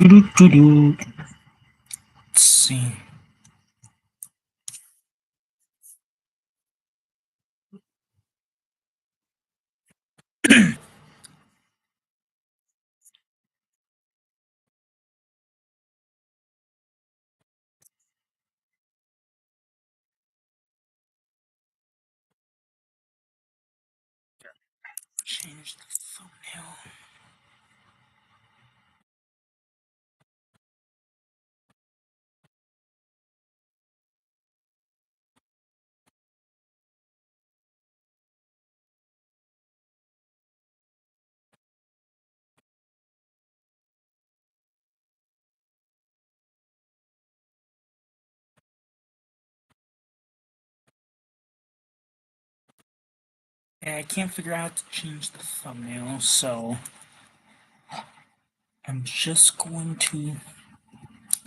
Doo-doo-doo-doo. Let's see. Change the thumbnail. I can't figure out to change the thumbnail, so I'm just going to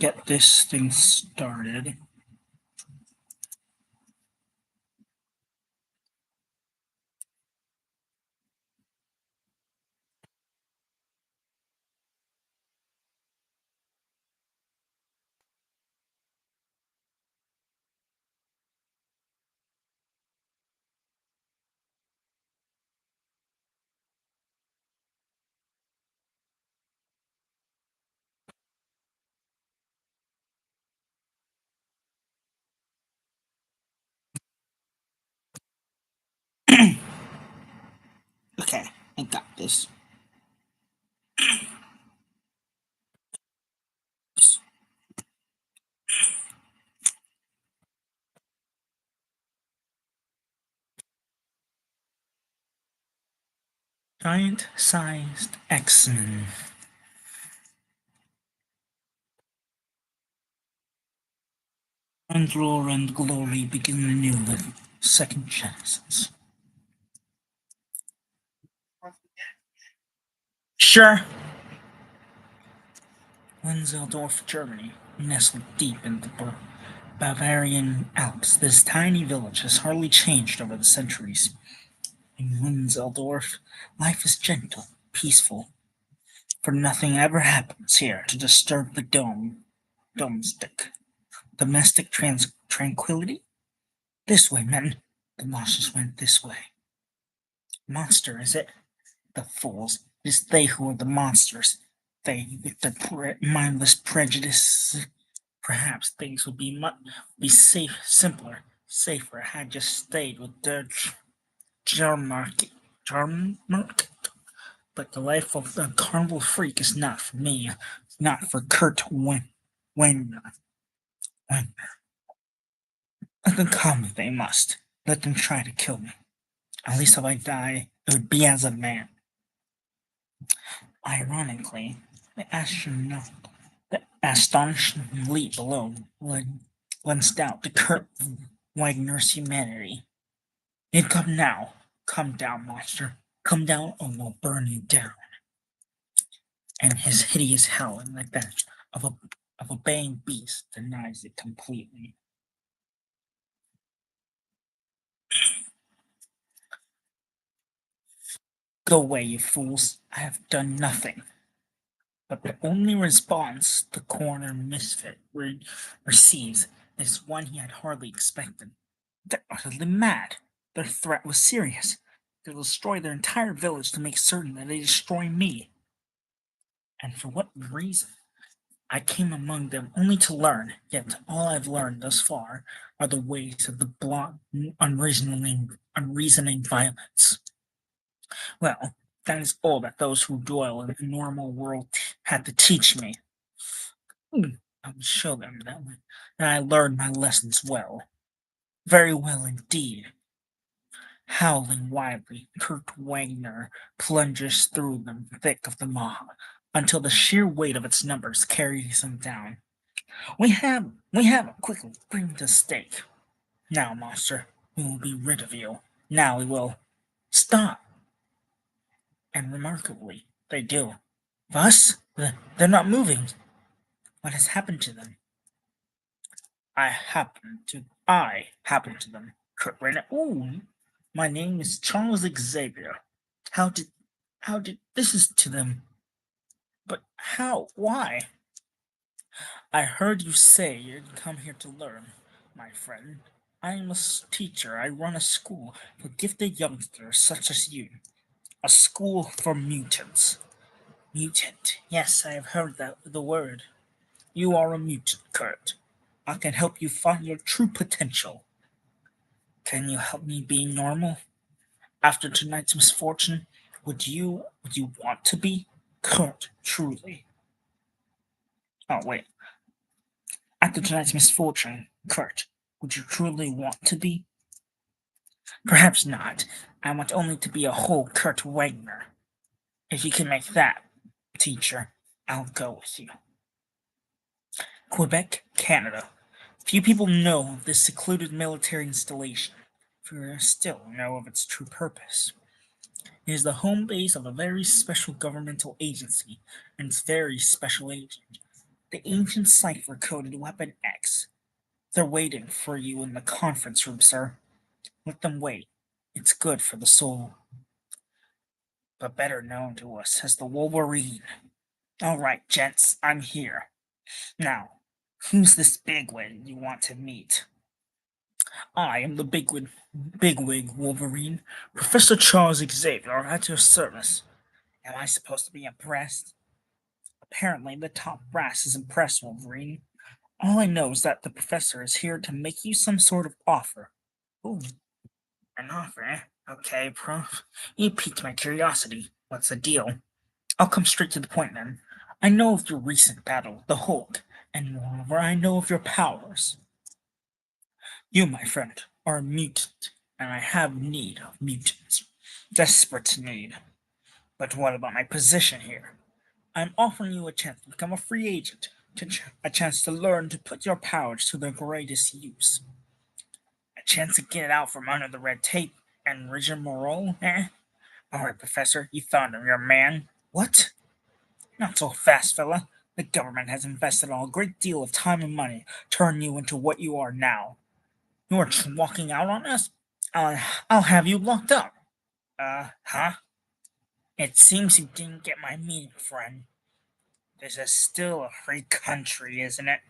get this thing started. Okay, I got this. Giant-sized X-Men. And lore and glory begin anew with second chances. Sure. Wenzeldorf, Germany, nestled deep in the Bavarian Alps, this tiny village has hardly changed over the centuries. In Wenzeldorf, life is gentle, peaceful, for nothing ever happens here to disturb the domestic tranquility. This way, men. The monsters went this way. Monster, is it? The fools. It is they who are the monsters. They, with their mindless prejudice. Perhaps things would be safer had I just stayed with the Jarmark. But the life of the carnival freak is not for me, not for Kurt Wagner. Let them come if they must. Let them try to kill me. At least if I die, it would be as a man. Ironically, the astonishing leap alone lends doubt to Kurt Wagner's humanity. He'd come now. Come down, monster. Come down or we'll burn you down. And his hideous howling like that of a baying beast denies it completely. Go away, you fools. I have done nothing. But the only response the corner misfit receives is one he had hardly expected. They're utterly mad. Their threat was serious. They'll destroy their entire village to make certain that they destroy me. And for what reason? I came among them only to learn, yet all I've learned thus far are the ways of the blunt, unreasoning violence. Well, that is all that those who dwell in the normal world had to teach me. I will show them that I learned my lessons well. Very well indeed. Howling wildly, Kurt Wagner plunges through the thick of the mob until the sheer weight of its numbers carries him down. We have him. Quickly, bring him to the stake. Now, monster, we will be rid of you. Now we will stop. And remarkably, they do. Us? They're not moving. What has happened to them? I happened to them. Kurt Wagner. Ooh, my name is Charles Xavier. How did this is to them? But how? Why? I heard you say you'd come here to learn, my friend. I am a teacher. I run a school for gifted youngsters such as you. A school for mutants. Mutant. Yes, I have heard the word. You are a mutant, Kurt. I can help you find your true potential. Can you help me be normal? After tonight's misfortune, would you want to be? Kurt, truly. Oh wait. After tonight's misfortune, Kurt, would you truly want to be? Perhaps not. I want only to be a whole Kurt Wagner. If you can make that, teacher, I'll go with you. Quebec, Canada. Few people know of this secluded military installation. Fewer still know of its true purpose. It is the home base of a very special governmental agency and its very special agent, the ancient cipher-coded Weapon X. They're waiting for you in the conference room, sir. Let them wait. It's good for the soul. But better known to us as the Wolverine. All right, gents, I'm here. Now, who's this bigwig you want to meet? I am the bigwig Wolverine, Professor Charles Xavier, at your service. Am I supposed to be impressed? Apparently, the top brass is impressed, Wolverine. All I know is that the professor is here to make you some sort of offer. Ooh, an offer, eh? Okay, Prof. You piqued my curiosity. What's the deal? I'll come straight to the point then. I know of your recent battle with the Hulk, and moreover, I know of your powers. You, my friend, are a mutant, and I have need of mutants. Desperate need. But what about my position here? I'm offering you a chance to become a free agent, a chance to learn to put your powers to their greatest use. A chance to get out from under the red tape and rigmarole, eh? Alright, Professor, you found him, your man. What? Not so fast, fella. The government has invested a great deal of time and money to turn you into what you are now. You are walking out on us? I'll have you locked up. Huh? It seems you didn't get my meaning, friend. This is still a free country, isn't it?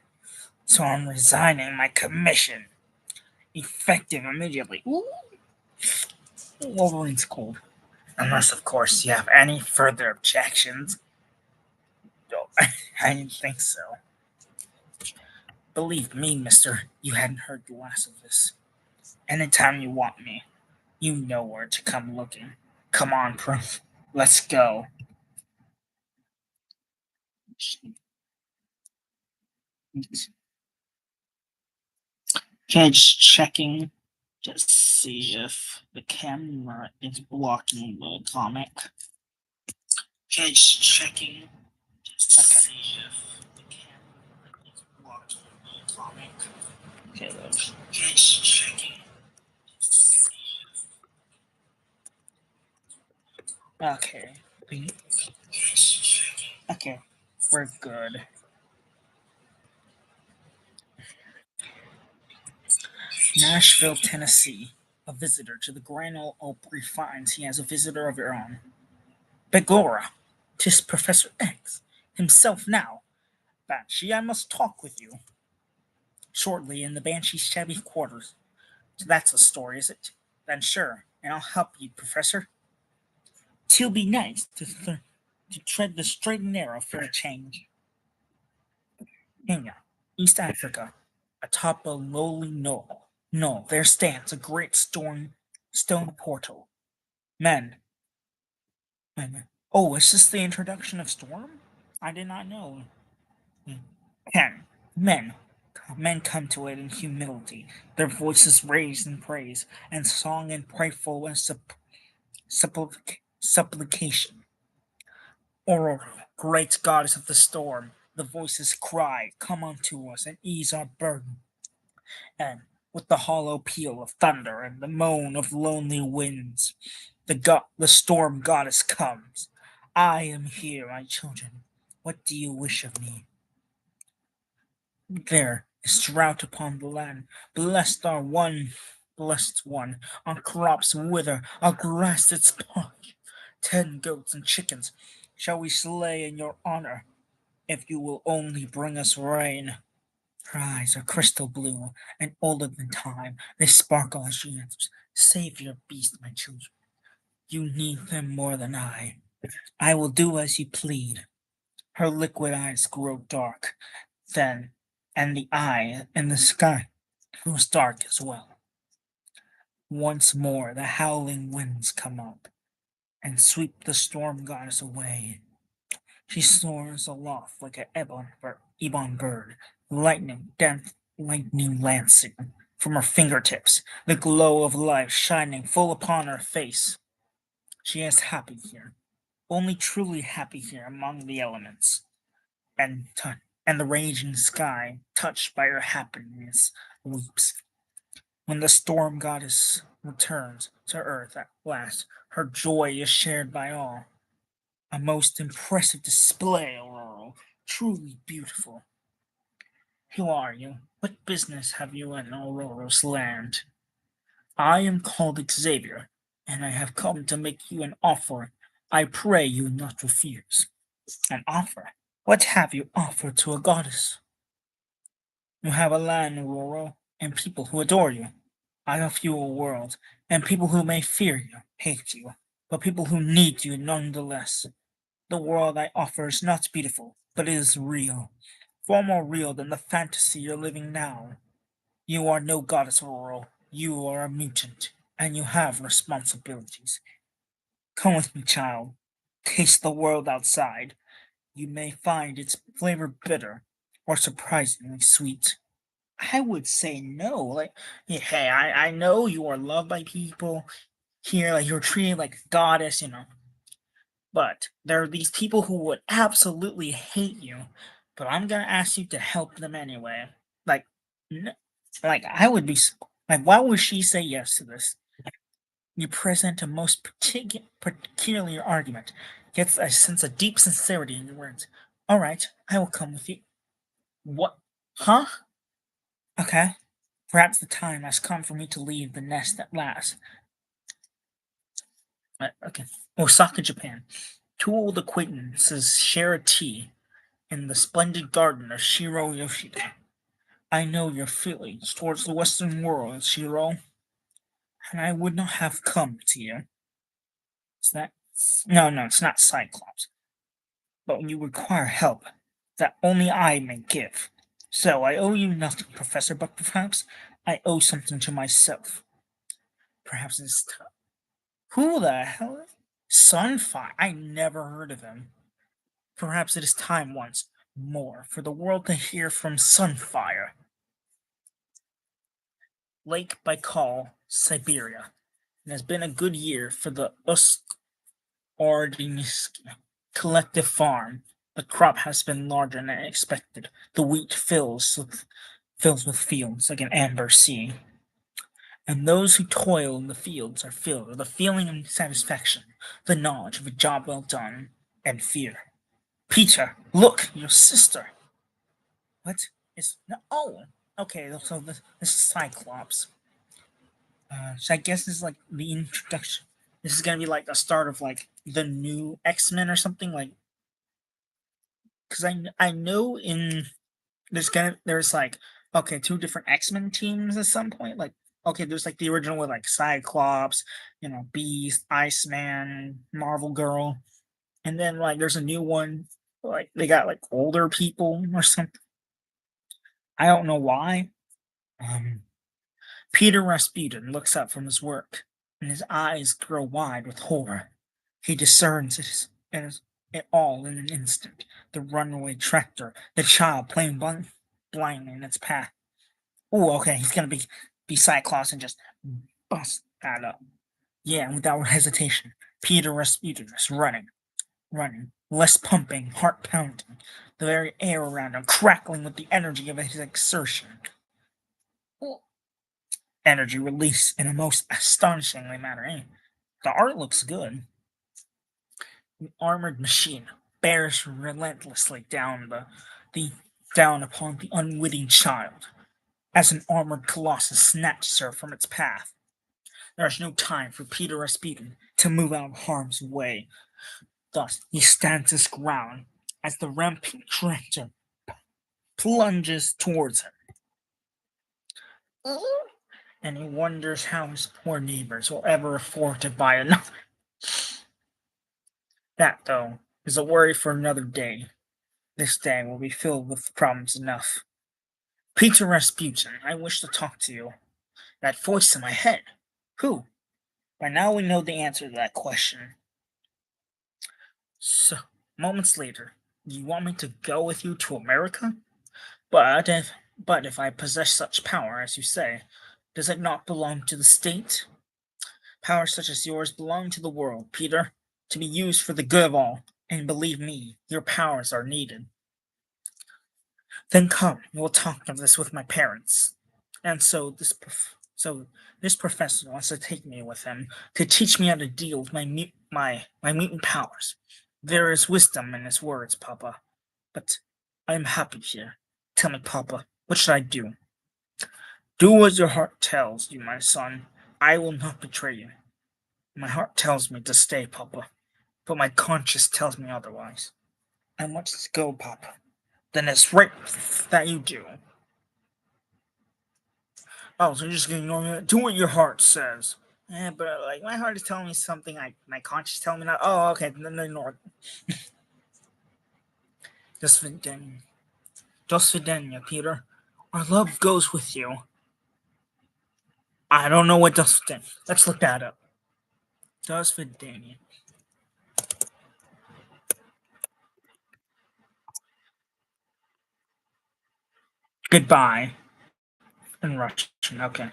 So I'm resigning my commission. Effective immediately. Ooh. Wolverine's cold. Unless, of course, you have any further objections. No, I didn't think so. Believe me, mister, you hadn't heard the last of this. Anytime you want me, you know where to come looking. Come on, Proof. Let's go. Okay, just checking. Just see if the camera is blocking the comic. Okay, just checking. Just see if the camera is blocking the comic. Okay, just checking. Okay. Okay, we're good. Nashville, Tennessee. A visitor to the Grand Ole Opry finds he has a visitor of her own. Begorra, 'tis Professor X himself now. Banshee, I must talk with you. Shortly in the Banshee's shabby quarters. So that's the story, is it? Then sure, and I'll help you, Professor. 'Twill be nice to tread the straight and narrow for a change. Kenya, East Africa, atop a lowly knoll. No, there stands a great stone portal. Men, oh, is this the introduction of Storm? I did not know. 10. Men. Men come to it in humility, their voices raised in praise, and song in prayerful and supplication. Or, great goddess of the storm, the voices cry, come unto us and ease our burden. And with the hollow peal of thunder and the moan of lonely winds, the storm goddess comes. I am here, my children. What do you wish of me? There is drought upon the land. Blessed one. Our crops wither, our grass its parch. 10 goats and chickens shall we slay in your honor. if you will only bring us rain. Her eyes are crystal blue and older than time. They sparkle as she answers, save your beast, my children. You need them more than I. I will do as you plead. Her liquid eyes grow dark, then, and the eye in the sky grows dark as well. Once more the howling winds come up and sweep the storm goddess away. She soars aloft like an ebon bird, lightning lancing from her fingertips, the glow of life shining full upon her face. She is happy here, only truly happy here among the elements, and and the raging sky, touched by her happiness, weeps. When the storm goddess returns to earth at last, her joy is shared by all. A most impressive display, Aurora. Truly beautiful. Who are you? What business have you in Aurora's land? I am called Xavier, and I have come to make you an offer. I pray you not refuse. An offer? What have you offered to a goddess? You have a land, Aurora, and people who adore you. I offer you a world, and people who may fear you, hate you, but people who need you nonetheless. The world I offer is not beautiful, but it is real. Far more real than the fantasy you're living now. You are no goddess, Aurora. You are a mutant, and you have responsibilities. Come with me, child. Taste the world outside. You may find its flavor bitter or surprisingly sweet. I would say no. Like, yeah, hey, I know you are loved by people here, like you're treated like a goddess, but there are these people who would absolutely hate you, but I'm gonna ask you to help them anyway. Like, like I would be like, why would she say yes to this? You present a most peculiar argument, yet I sense a deep sincerity in your words. All right, I will come with you. What? Huh? Okay. Perhaps the time has come for me to leave the nest at last. Okay. Osaka, Japan. Two old acquaintances share a tea in the splendid garden of Shiro Yoshida. I know your feelings towards the Western world, Shiro, and I would not have come to you. Is that? No, it's not Cyclops. But when you require help, that only I may give. So I owe you nothing, Professor, but perhaps I owe something to myself. Perhaps it's who the hell? Sunfire? I never heard of him. Perhaps it is time once more for the world to hear from Sunfire. Lake Baikal, Siberia. It has been a good year for the Usk-Ordinsky collective farm. The crop has been larger than expected. The wheat fills with fields like an amber sea. And those who toil in the fields are filled with a feeling of satisfaction, the knowledge of a job well done, and fear. Peter, look, your sister. What is no? Oh, okay. So this is Cyclops. So I guess this is like the introduction. This is gonna be like the start of like the new X-Men or something like. Because I know in there's like okay two different X-Men teams at some point like okay there's like the original with like Cyclops, Beast, Iceman, Marvel Girl, and then like there's a new one like they got like older people or something. I don't know why. Um, Peter Rasputin looks up from his work, and his eyes grow wide with horror. He discerns it all in an instant. The runaway tractor, the child playing blindly in its path. Oh, okay, he's gonna be Cyclops and just bust that up. Yeah, without hesitation, Peter Rasputin is running, less pumping, heart pounding, the very air around him crackling with the energy of his exertion. Energy release in a most astonishingly manner. The art looks good. The armored machine bears relentlessly down upon the unwitting child, as an armored colossus snatches her from its path. There is no time for Peter Rasputin to move out of harm's way. Thus, he stands his ground, as the rampant creature plunges towards him. And he wonders how his poor neighbors will ever afford to buy another. That, though, is a worry for another day. This day will be filled with problems enough. Peter Rasputin, I wish to talk to you. That voice in my head. Who? By now we know the answer to that question. So, moments later, you want me to go with you to America? But if I possess such power, as you say, does it not belong to the state? Power such as yours belong to the world, Peter, to be used for the good of all. And believe me, your powers are needed. Then come, we'll talk of this with my parents. And so this professor wants to take me with him to teach me how to deal with my mutant powers. There is wisdom in his words, Papa. But I am happy here. Tell me, Papa, what should I do? Do as your heart tells you, my son. I will not betray you. My heart tells me to stay, Papa, but my conscience tells me otherwise. I must go, Papa. Then it's right that you do. Oh, so you're just gonna ignore me? Do what your heart says. Yeah, but like my heart is telling me something, my conscience telling me not. Oh, okay, then ignore it. До свидания. До свидания, Peter. Our love goes with you. I don't know what до свидания. Let's look that up. До свидания. Goodbye. In Russian, okay.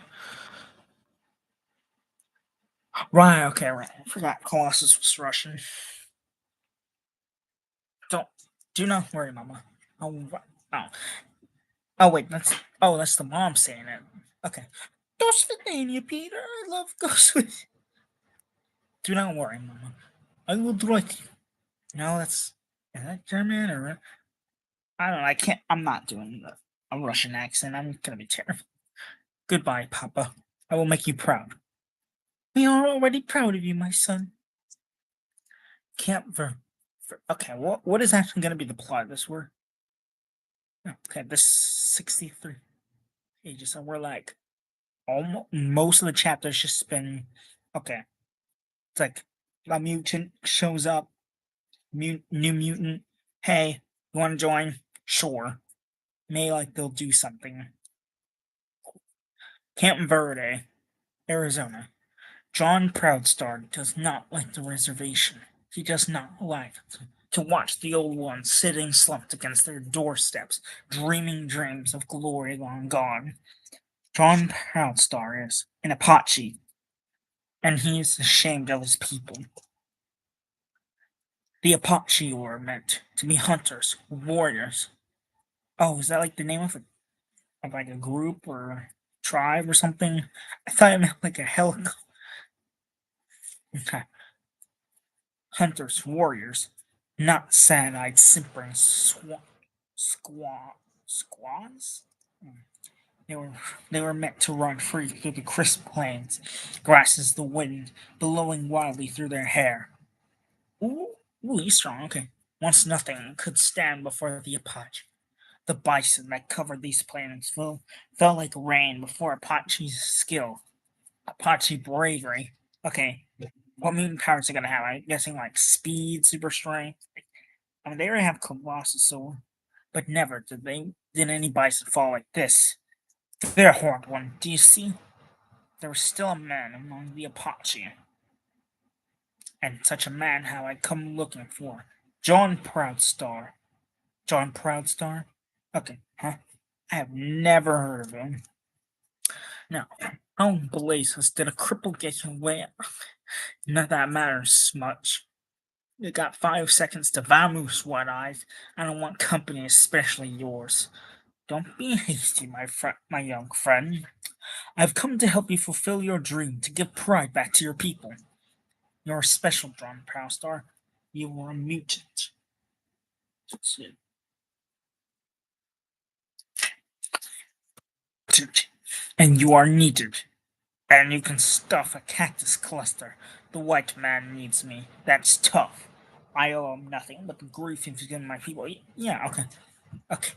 Right, okay, right. I forgot Colossus was Russian. Don't do not worry, Mama. Oh, oh, oh wait, that's the mom saying it. Okay. До свидания, Peter. Our love goes with you. Do not worry, Mama. I will direct you. No, is that German or I don't know. I can't. I'm not doing a Russian accent. I'm gonna be terrible. Goodbye, Papa. I will make you proud. We are already proud of you, my son. Camp okay, what is actually gonna be the plot of this? Okay, this 63 pages, and we're like almost most of the chapters just been okay. It's like a mutant shows up, new mutant. Hey, you want to join? Sure. May like they'll do something. Camp Verde, Arizona. John Proudstar does not like the reservation. He does not like to watch the old ones sitting slumped against their doorsteps, dreaming dreams of glory long gone. John Proudstar is an Apache, and he is ashamed of his people. The Apache were meant to be hunters, warriors. Oh, is that like the name of like a group or a tribe or something? I thought it meant like a helicopter. Okay. Hunters, warriors, not sad-eyed, simpering squaws. They were they were meant to run free through the crisp plains, grasses the wind blowing wildly through their hair. Ooh, he's strong. Okay, once nothing could stand before the Apache. The bison that covered these plains fell like rain before Apache's skill. Apache bravery. Okay, what mutant powers are gonna have? I'm guessing like speed, super strength. I mean, they already have Colossus, so, but never did any bison fall like this. They're a horned one. Do you see? There was still a man among the Apache, and such a man have I come looking for. John Proudstar. John Proudstar? Okay, huh? I have never heard of him. Now, how in blazes did a cripple get away? Not that matters much. You got 5 seconds to vamoose, One Eyes. I don't want company, especially yours. Don't be hasty, my young friend. I've come to help you fulfill your dream, to give pride back to your people. You're special, John Proudstar. You were a mutant. And you are needed. And you can stuff a cactus cluster. The white man needs me. That's tough. I owe him nothing but the grief he's given my people. Yeah, okay. Okay.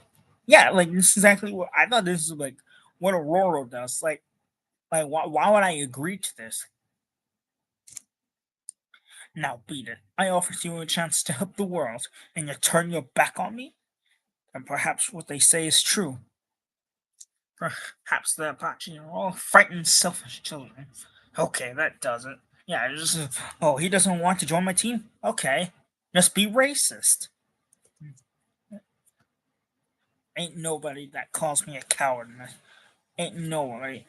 Yeah, like this is exactly what I thought this was like what Aurora does. Like why would I agree to this? Now beat it. I offered you a chance to help the world, and you turn your back on me? And perhaps what they say is true. Perhaps the Apache are all frightened, selfish children. Okay, that does it. Yeah, just oh, he doesn't want to join my team? Okay. Just be racist. Ain't nobody that calls me a coward. Ain't nobody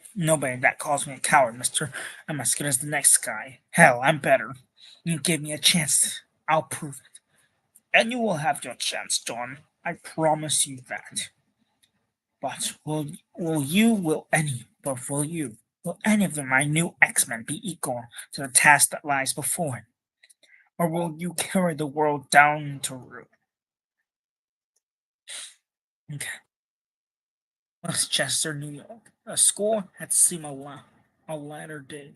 that calls me a coward, mister. I'm as good as the next guy. Hell, I'm better. You give me a chance, I'll prove it. And you will have your chance, John. I promise you that. But will any of my new X-Men be equal to the task that lies before him? Or will you carry the world down to ruin? Okay. Westchester, New York. A school had seemed a latter-day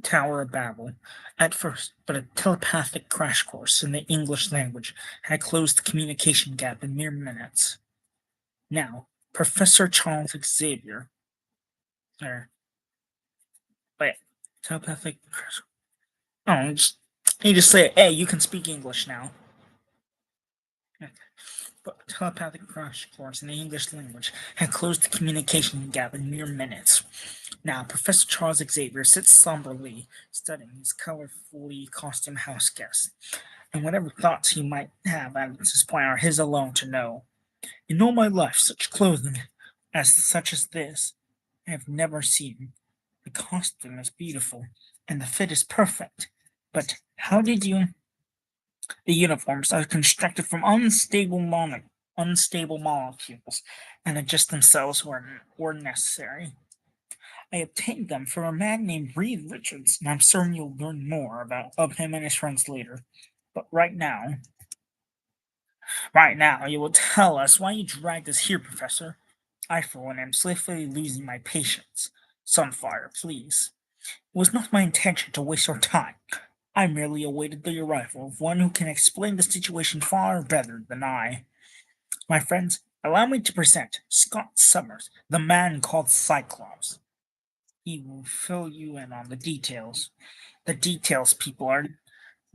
Tower of Babel at first, but a telepathic crash course in the English language had closed the communication gap in mere minutes. Now, Professor Charles Xavier, or wait, telepathic. Oh, you just say, "Hey, you can speak English now." But telepathic crash course in the English language had closed the communication gap in mere minutes. Now, Professor Charles Xavier sits somberly, studying his colorfully costumed house guest, and whatever thoughts he might have at this point are his alone to know. In all my life, such clothing as this I have never seen. The costume is beautiful, and the fit is perfect. But how did you? The uniforms are constructed from unstable molecules and adjust themselves where necessary. I obtained them from a man named Reed Richards, and I'm certain you'll learn more of him and his friends later. But right now, you will tell us why you dragged us here, Professor. I, for one, am swiftly losing my patience. Sunfire, please. It was not my intention to waste your time. I merely awaited the arrival of one who can explain the situation far better than I. My friends, allow me to present Scott Summers, the man called Cyclops. He will fill you in on the details. The details, people, are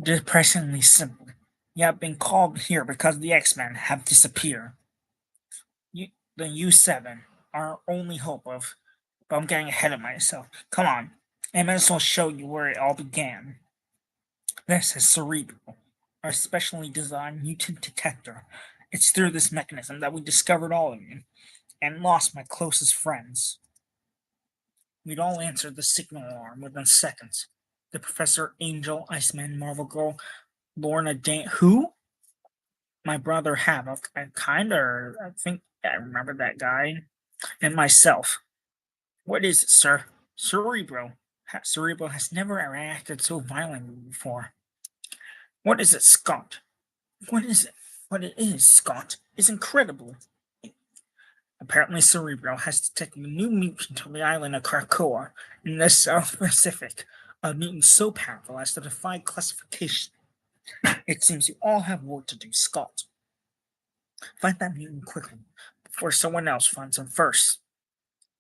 depressingly simple. You have been called here because the X-Men have disappeared. The U7, our only hope of. But I'm getting ahead of myself. Come on, I might as well show you where it all began. This is Cerebral, our specially designed mutant detector. It's through this mechanism that we discovered all of you and lost my closest friends. We'd all answered the signal alarm within seconds. The Professor, Angel, Iceman, Marvel Girl, Lorna Dane. Who? My brother Havoc, I think I remember that guy, and myself. What is it, sir? Cerebro. Cerebro has never reacted so violently before. What is it, Scott? What is it? What it is, Scott, is incredible. Apparently, Cerebro has detected a new mutant on the island of Krakoa in the South Pacific. A mutant so powerful as to defy classification. It seems you all have work to do, Scott. Find that mutant quickly, before someone else finds him first.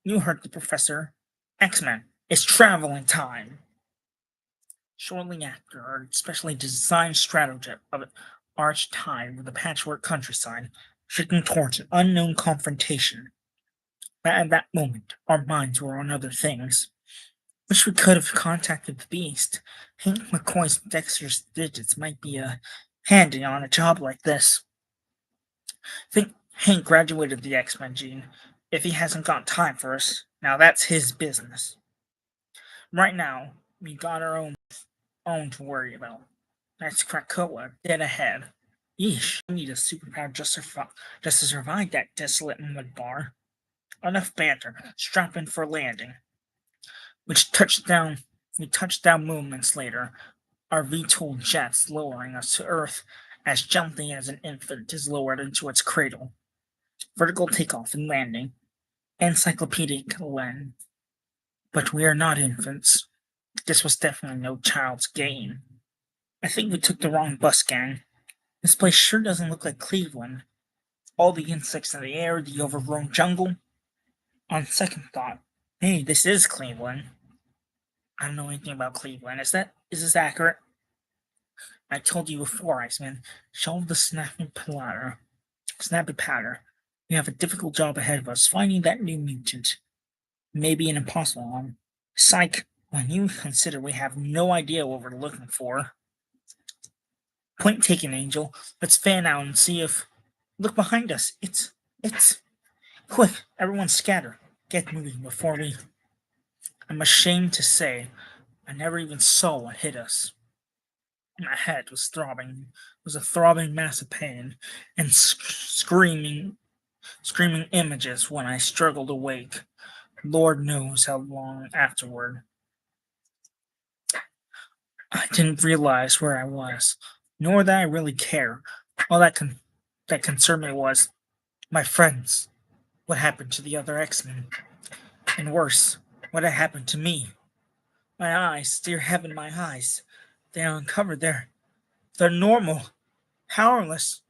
You heard the professor. X-Men, it's traveling time. Shortly after, our specially designed stratojet of it arched high over the patchwork countryside, shooting towards an unknown confrontation. But at that moment, our minds were on other things. Wish we could have contacted the beast. Hank McCoy's dexterous digits might be handy on a job like this. Think Hank graduated the X-Men gene. If he hasn't got time for us, now that's his business. Right now, we got our own to worry about. That's Krakoa, dead ahead. Yeesh, we need a superpower just to survive that desolate mud bar. Enough banter. Strap in for landing. Which touched down. We touched down moments later. Our VTOL jets lowering us to Earth as gently as an infant is lowered into its cradle. Vertical takeoff and landing. Encyclopedic land. But we are not infants. This was definitely no child's game. I think we took the wrong bus, gang. This place sure doesn't look like Cleveland. All the insects in the air, the overgrown jungle. On second thought, hey, this is Cleveland. I don't know anything about Cleveland. Is this accurate? I told you before, Iceman. Shelve the snappy powder. We have a difficult job ahead of us, finding that new mutant. Maybe an impossible one. Psych, when you consider we have no idea what we're looking for. Point taken, Angel. Let's fan out and see if... Look behind us. It's... Quick, everyone scatter. Get moving before we... I'm ashamed to say, I never even saw what hit us. My head was a throbbing mass of pain, and screaming images when I struggled awake. Lord knows how long afterward. I didn't realize where I was, nor that I really care. All that concerned me was my friends. What happened to the other X-Men? And worse, what had happened to me? My eyes, dear heaven, my eyes. They are uncovered. They're normal, powerless.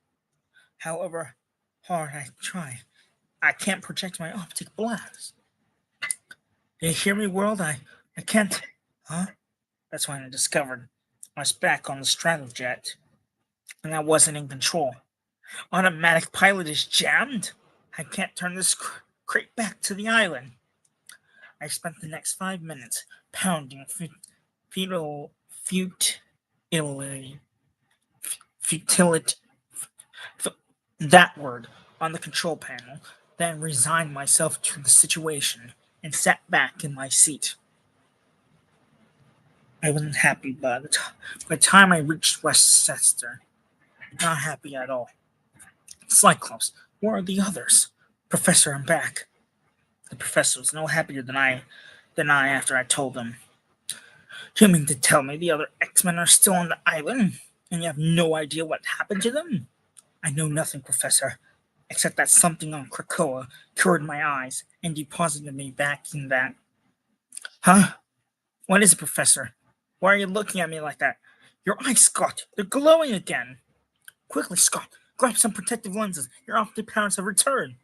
However hard I try, I can't project my optic blast. Do you hear me, world? I can't. Huh? That's when I discovered I was back on the Stratojet, and I wasn't in control. Automatic pilot is jammed. I can't turn this crate back to the island. I spent the next 5 minutes pounding fetal futility, futility, that word on the control panel, then resigned myself to the situation and sat back in my seat. I wasn't happy by the time I reached Westchester. Not happy at all. Cyclops, where are the others? Professor, I'm back. The professor was no happier than I after I told him. Do you mean to tell me the other X-Men are still on the island, and you have no idea what happened to them? I know nothing, Professor, except that something on Krakoa cured my eyes and deposited me back in that. Huh? What is it, Professor? Why are you looking at me like that? Your eyes, Scott, they're glowing again. Quickly, Scott, grab some protective lenses. Your optic powers have returned.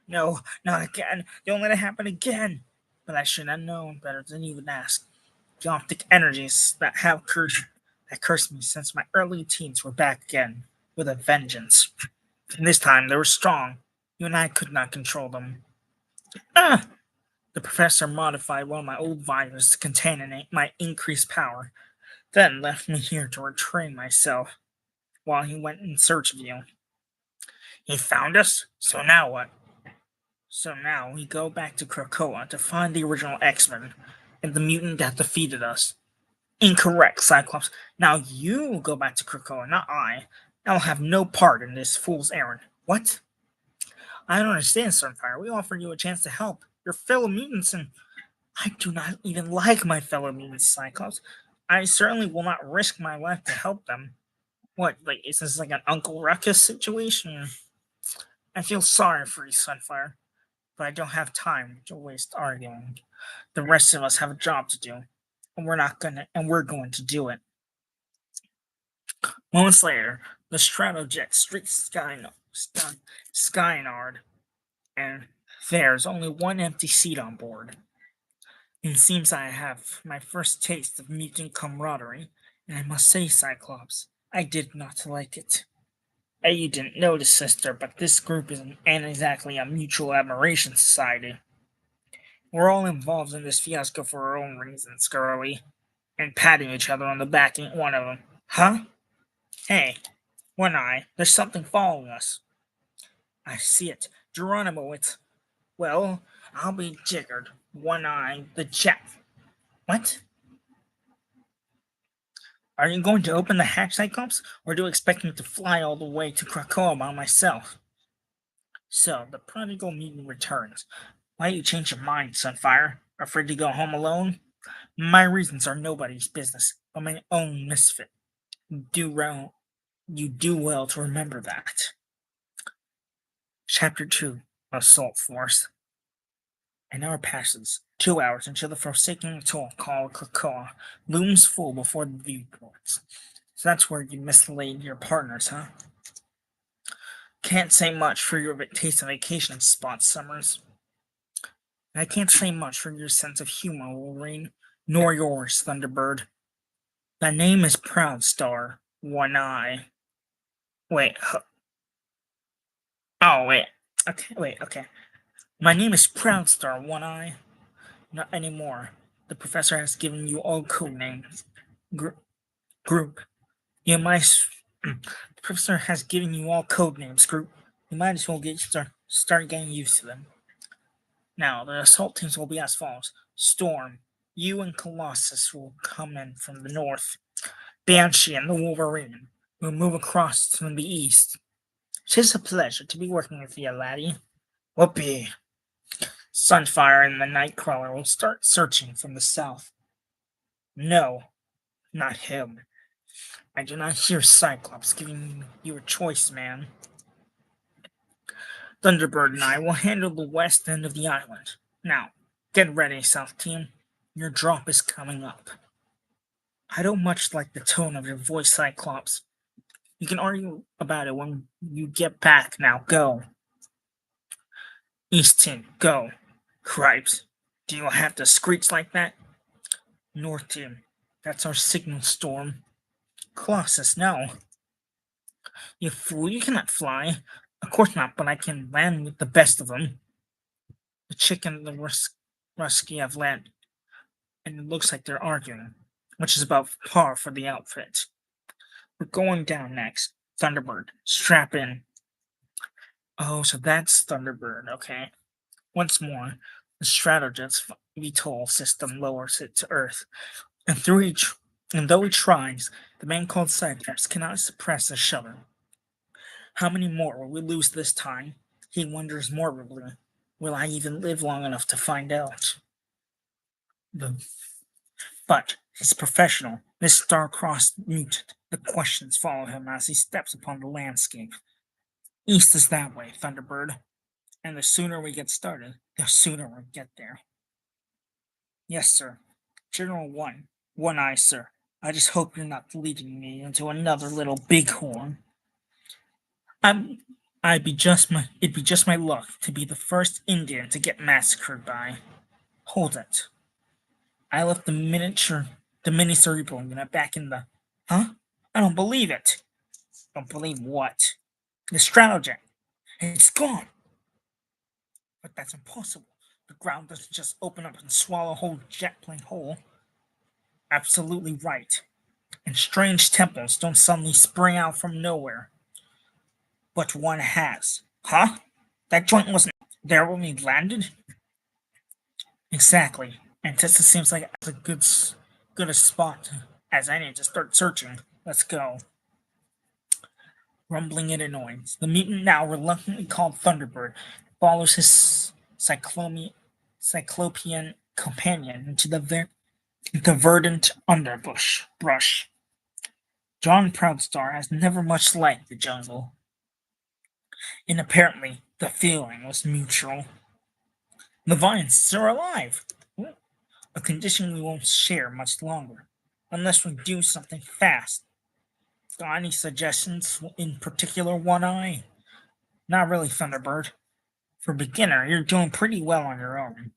No, not again. Don't let it happen again. But I should have known better than even ask. The optic energies that cursed me since my early teens were back again, with a vengeance. And this time they were strong. You and I could not control them. Ah! The professor modified one of my old visors to contain my increased power, then left me here to retrain myself while he went in search of you. He found us? So now what? So now we go back to Krakoa to find the original X-Men and the mutant that defeated us. Incorrect, Cyclops. Now you go back to Krakoa, not I. I'll have no part in this fool's errand. What? I don't understand, Sunfire. We offered you a chance to help your fellow mutants, and I do not even like my fellow mutants, Cyclops. I certainly will not risk my life to help them. What, like, is this like an Uncle Ruckus situation? I feel sorry for you, Sunfire, but I don't have time to waste arguing. The rest of us have a job to do, and we're going to do it. Moments later, the Stratojet streaks Skynard, and there's only one empty seat on board. It seems I have my first taste of mutant camaraderie, and I must say, Cyclops, I did not like it. You didn't notice, sister, but this group ain't exactly a mutual admiration society. We're all involved in this fiasco for our own reasons, girlie, and patting each other on the back ain't one of them. Huh? Hey, One Eye, there's something following us. I see it. Geronimo, well, I'll be jiggered. One Eye, the chap. What? Are you going to open the hatch, Cyclops, or do you expect me to fly all the way to Krakoa by myself? So, the prodigal mutant returns. Why you change your mind, Sunfire? Afraid to go home alone? My reasons are nobody's business, but my own misfit. You do well to remember that. Chapter 2, Assault Force. An hour passes, 2 hours until the forsaken atoll called Krakoa looms full before the viewports. So that's where you mislaid your partners, huh? Can't say much for your taste of vacation spots, Summers. And I can't say much for your sense of humor, Wolverine, nor yours, Thunderbird. My name is Proudstar, One Eye. Wait, oh, wait. Okay, wait, okay. My name is Proudstar, One Eye. Not anymore. The professor has given you all code names. Group. You might. The professor has given you all code names, group. You might as well start getting used to them. Now, the assault teams will be as follows: Storm, you and Colossus will come in from the north. Banshee and the Wolverine will move across from the east. Tis a pleasure to be working with you, laddie. Whoopee. Sunfire and the Nightcrawler will start searching from the south. No, not him. I do not hear Cyclops giving you a choice, man. Thunderbird and I will handle the west end of the island. Now, get ready, South Team. Your drop is coming up. I don't much like the tone of your voice, Cyclops. You can argue about it when you get back. Now, go. East Team, go. Cripes, do you have to screech like that? North Team, that's our signal, Storm. Colossus, no. You fool, you cannot fly. Of course not, but I can land with the best of them. The chicken and the Rusky have landed, and it looks like they're arguing, which is about par for the outfit. We're going down next. Thunderbird, strap in. Oh, so that's Thunderbird, okay. Once more, the Stratojet's VTOL system lowers it to Earth, and though he tries, the man called Cyclops cannot suppress a shudder. How many more will we lose this time? He wonders morbidly. Will I even live long enough to find out? But he's professional, this star-crossed mutant. The questions follow him as he steps upon the landscape. East is that way, Thunderbird. And the sooner we get started, the sooner we get there. Yes, sir. General One Eye, sir. I just hope you're not leading me into another little bighorn. It'd be just my luck to be the first Indian to get massacred by. Hold it. I left the mini cerebral unit back in the. Huh? I don't believe it. Don't believe what? The Stratojet. It's gone. But that's impossible. The ground doesn't just open up and swallow a whole jet plane whole. Absolutely right. And strange temples don't suddenly spring out from nowhere. But one has. Huh? That joint wasn't there when we landed? Exactly. And Tessa seems like it's a good a spot as I need to start searching. Let's go. Rumbling and annoyance. The mutant, now reluctantly called Thunderbird, follows his cyclopean companion into the verdant brush. John Proudstar has never much liked the jungle, and apparently the feeling was mutual. The vines are alive, a condition we won't share much longer, unless we do something fast. Got any suggestions in particular, One Eye? Not really, Thunderbird. For a beginner, you're doing pretty well on your own.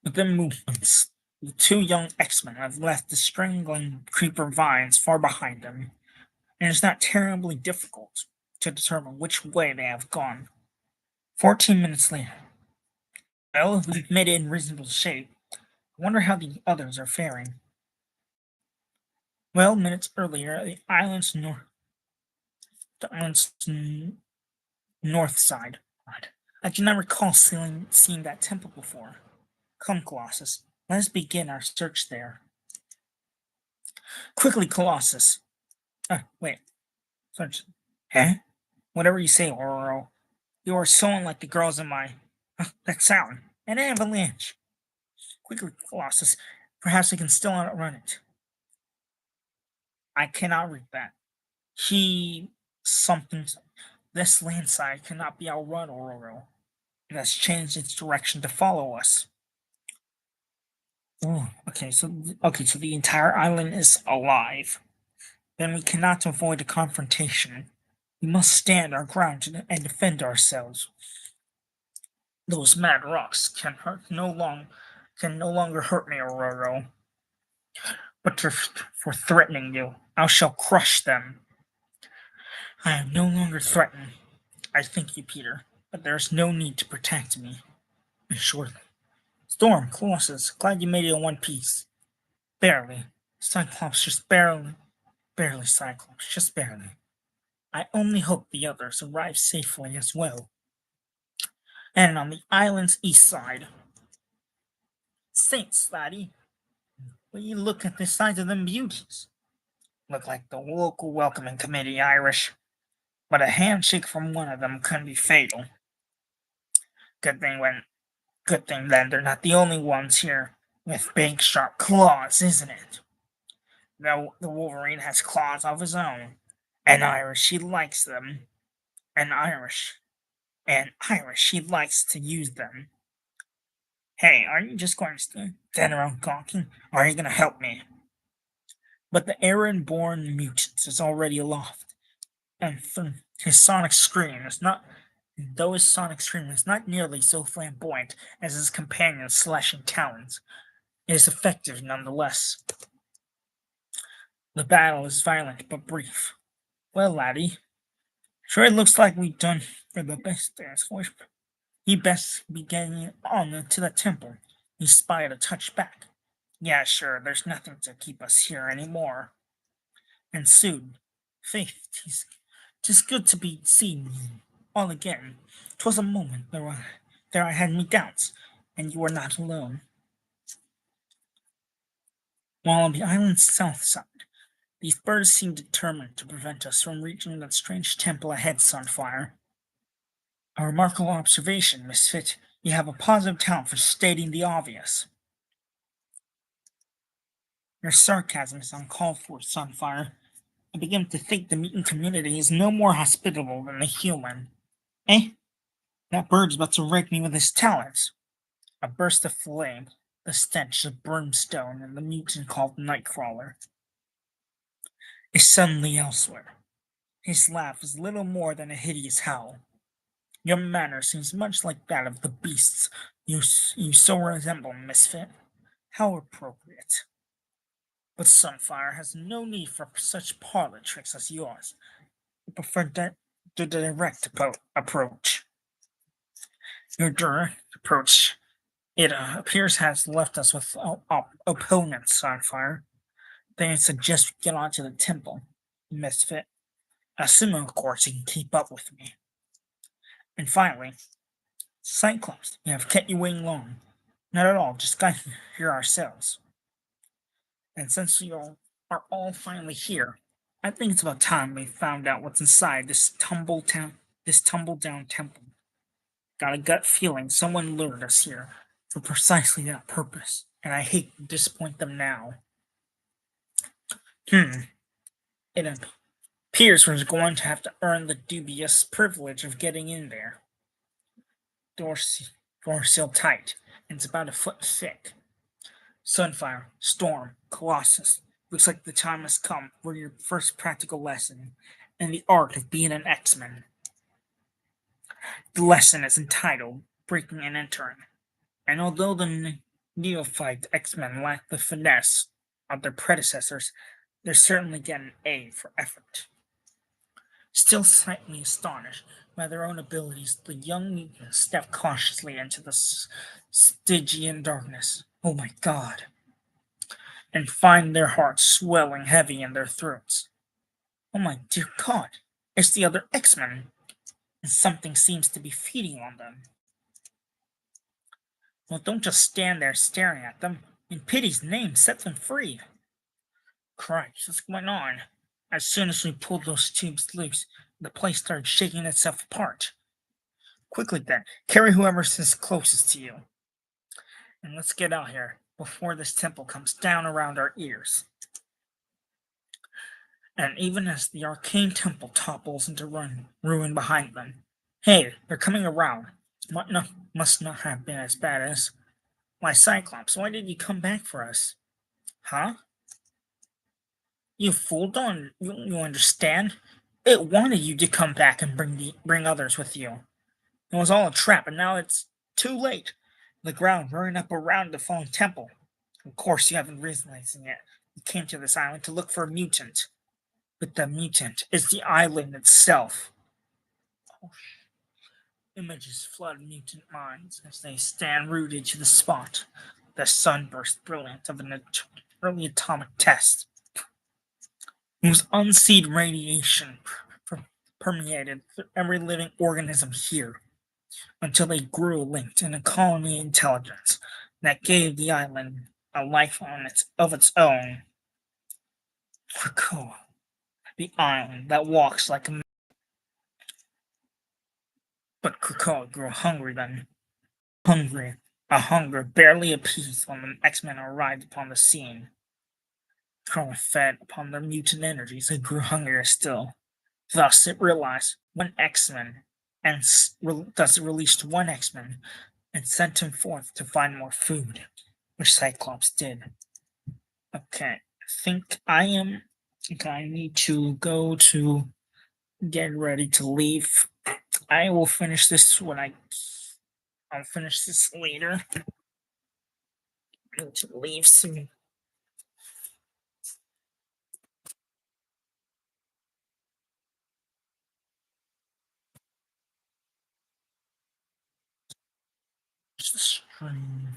Within movements, the two young X-Men have left the strangling creeper vines far behind them, and it's not terribly difficult to determine which way they have gone. 14 minutes later. Well, we've made it in reasonable shape. I wonder how the others are faring. Well, minutes earlier, the island's north side. I do not recall seeing that temple before. Come, Colossus, let us begin our search there. Quickly, Colossus. Wait. Search. Eh? Whatever you say, Oro. You are so unlike the girls in my. That sound. An avalanche. Quickly, Colossus. Perhaps we can still outrun it. I cannot read that. Something. This landslide cannot be outrun, Oro. It has changed its direction to follow us. Oh, okay, so the entire island is alive. Then we cannot avoid a confrontation. We must stand our ground and defend ourselves. Those mad rocks can no longer hurt me, Aurora. But for threatening you, I shall crush them. I am no longer threatened. I thank you, Peter, but there is no need to protect me. Sure. Storm, Colossus, glad you made it in one piece. Barely. Cyclops, just barely. Barely, Cyclops, just barely. I only hope the others arrive safely as well. And on the island's east side. Saints, laddie, will you look at the size of them beauties? Look like the local welcoming committee, Irish. But a handshake from one of them can be fatal. Good thing then they're not the only ones here with big sharp claws, isn't it? The Wolverine has claws of his own, and Irish he likes them, and Irish he likes to use them. Hey, are you just going to stand around gawking, or are you going to help me? But the Aaron-born mutant is already aloft, and his sonic scream is not. Though his sonic scream is not nearly so flamboyant as his companion's slashing talons, it is effective nonetheless. The battle is violent but brief. Well, laddie, sure it looks like we've done for the best there, he best be getting on to the temple. He spied a touch back. Yeah, sure, there's nothing to keep us here anymore. And soon, faith, tis good to be seen all again. 'Twas a moment there I had me doubts, and you were not alone. While on the island's south side, these birds seem determined to prevent us from reaching that strange temple ahead, Sunfire. A remarkable observation, Misfit. You have a positive talent for stating the obvious. Your sarcasm is uncalled for, Sunfire. I begin to think the mutant community is no more hospitable than the human. Eh? That bird's about to rake me with his talons. A burst of flame, the stench of brimstone, and the mutant called Nightcrawler is suddenly elsewhere. His laugh is little more than a hideous howl. Your manner seems much like that of the beasts you so resemble, Misfit. How appropriate. But Sunfire has no need for such parlor tricks as yours. You prefer the direct approach. Your direct approach, it appears, has left us with opponents, Sunfire. Then I suggest we get onto the temple, Misfit. Assuming, of course, you can keep up with me. And finally, Cyclops, we have kept you waiting long. Not at all, just got here ourselves. And since you are all finally here, I think it's about time we found out what's inside this tumble down temple. Got a gut feeling someone lured us here for precisely that purpose, and I hate to disappoint them now. It appears we're going to have to earn the dubious privilege of getting in there. Door sealed tight, and it's about a foot thick. Sunfire, Storm, Colossus, looks like the time has come for your first practical lesson in the art of being an X-Men. The lesson is entitled Breaking and Entering, and although the neophyte X-Men lack the finesse of their predecessors, they certainly get an A for effort. Still slightly astonished by their own abilities, the young mutants step cautiously into the Stygian darkness. Oh my God! And find their hearts swelling heavy in their throats. Oh my dear God! It's the other X-Men! And something seems to be feeding on them. Well, don't just stand there staring at them. In pity's name, set them free. Christ, what's going on? As soon as we pulled those tubes loose, the place started shaking itself apart. Quickly then, carry whoever is closest to you. And let's get out here before this temple comes down around our ears. And even as the arcane temple topples into ruin behind them, hey, they're coming around. Must not have been as bad as. Why, Cyclops, why did you come back for us? Huh? You fool! Don't you understand? It wanted you to come back and bring others with you. It was all a trap, and now it's too late. The ground burning up around the fallen temple. Of course, you haven't realized it yet. You came to this island to look for a mutant, but the mutant is the island itself. Images flood mutant minds as they stand rooted to the spot. The sunburst brilliant of an early atomic test, whose unseen radiation permeated every living organism here, until they grew linked in a colony intelligence that gave the island a life of its own. Krakoa, the island that walks like a man. But Krakoa grew hungry then. Hungry, a hunger barely appeased when the X-Men arrived upon the scene. Krakoa fed upon their mutant energies and grew hungrier still. Thus it realized one X-Men, and thus it released one X-Men and sent him forth to find more food, which Cyclops did. Okay, I think I am. Okay, I need to go to get ready to leave. I will finish this when I'll finish this later. I need to leave soon. The stream.